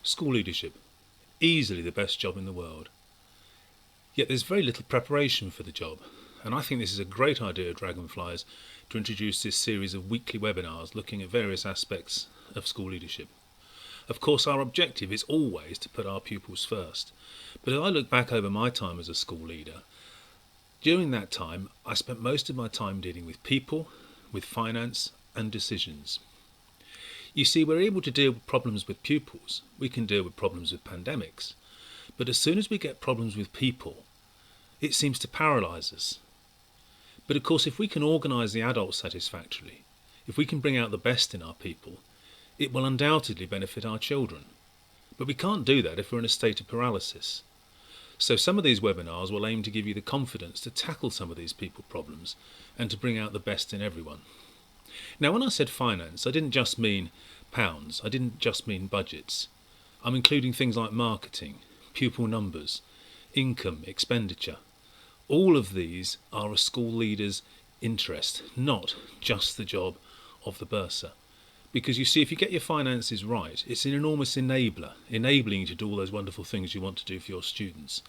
School leadership, easily the best job in the world. Yet there's very little preparation for the job, and I think this is a great idea of Dragonfly's to introduce this series of weekly webinars looking at various aspects of school leadership. Of course, our objective is always to put our pupils first, but as I look back over my time as a school leader, during that time I spent most of my time dealing with people, with finance and decisions. You see, we're able to deal with problems with pupils, we can deal with problems with pandemics, but as soon as we get problems with people, it seems to paralyse us. But of course, if we can organise the adults satisfactorily, if we can bring out the best in our people, it will undoubtedly benefit our children. But we can't do that if we're in a state of paralysis. So some of these webinars will aim to give you the confidence to tackle some of these people problems and to bring out the best in everyone. Now, when I said finance, I didn't just mean pounds, I didn't just mean budgets. I'm including things like marketing, pupil numbers, income, expenditure. All of these are a school leader's interest, not just the job of the bursar. Because you see, if you get your finances right, it's an enormous enabler, enabling you to do all those wonderful things you want to do for your students.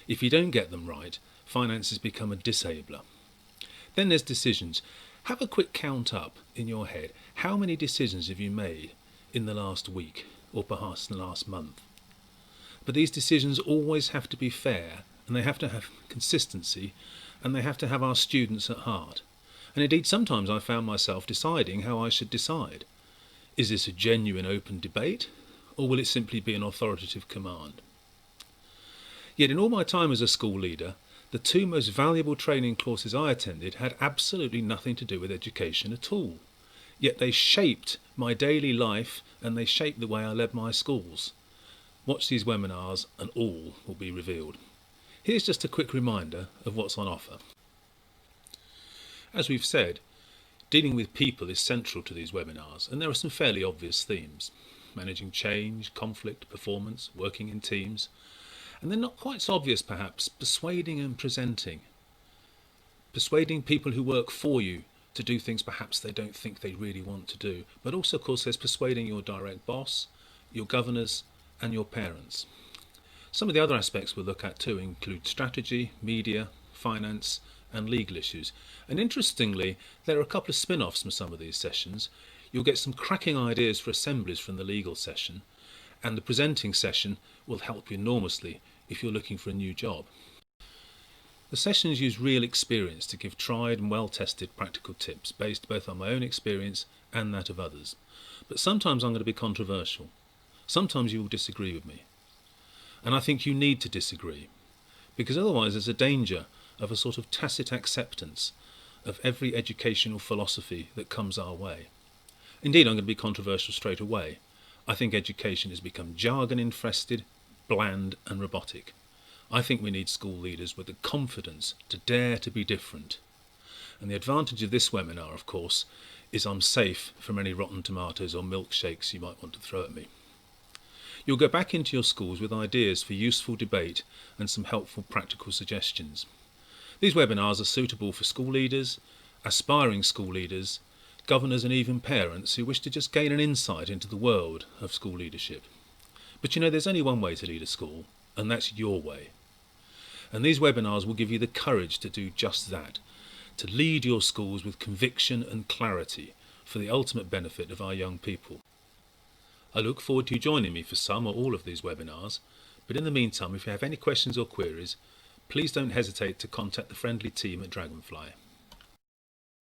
If you don't get them right, finances become a disabler. Then there's decisions. Have a quick count up in your head. How many decisions have you made in the last week or perhaps in the last month? But these decisions always have to be fair, and they have to have consistency, and they have to have our students at heart. And indeed, sometimes I found myself deciding how I should decide. Is this a genuine open debate, or will it simply be an authoritative command? Yet in all my time as a school leader, the two most valuable training courses I attended had absolutely nothing to do with education at all. Yet they shaped my daily life and they shaped the way I led my schools. Watch these webinars and all will be revealed. Here's just a quick reminder of what's on offer. As we've said, dealing with people is central to these webinars, and there are some fairly obvious themes. Managing change, conflict, performance, working in teams. And they're not quite so obvious perhaps, persuading and presenting. Persuading people who work for you to do things perhaps they don't think they really want to do. But also, of course, there's persuading your direct boss, your governors and your parents. Some of the other aspects we'll look at too include strategy, media, finance and legal issues. And interestingly, there are a couple of spin-offs from some of these sessions. You'll get some cracking ideas for assemblies from the legal session, and the presenting session will help you enormously if you're looking for a new job. The sessions use real experience to give tried and well-tested practical tips based both on my own experience and that of others. But sometimes I'm going to be controversial. Sometimes you will disagree with me. And I think you need to disagree, because otherwise there's a danger of a sort of tacit acceptance of every educational philosophy that comes our way. Indeed, I'm going to be controversial straight away. I think education has become jargon-infested, bland and robotic. I think we need school leaders with the confidence to dare to be different. And the advantage of this webinar, of course, is I'm safe from any rotten tomatoes or milkshakes you might want to throw at me. You'll go back into your schools with ideas for useful debate and some helpful practical suggestions. These webinars are suitable for school leaders, aspiring school leaders, governors and even parents who wish to just gain an insight into the world of school leadership. But you know, there's only one way to lead a school, and that's your way. And these webinars will give you the courage to do just that, to lead your schools with conviction and clarity for the ultimate benefit of our young people. I look forward to you joining me for some or all of these webinars, but in the meantime, if you have any questions or queries, please don't hesitate to contact the friendly team at Dragonfly.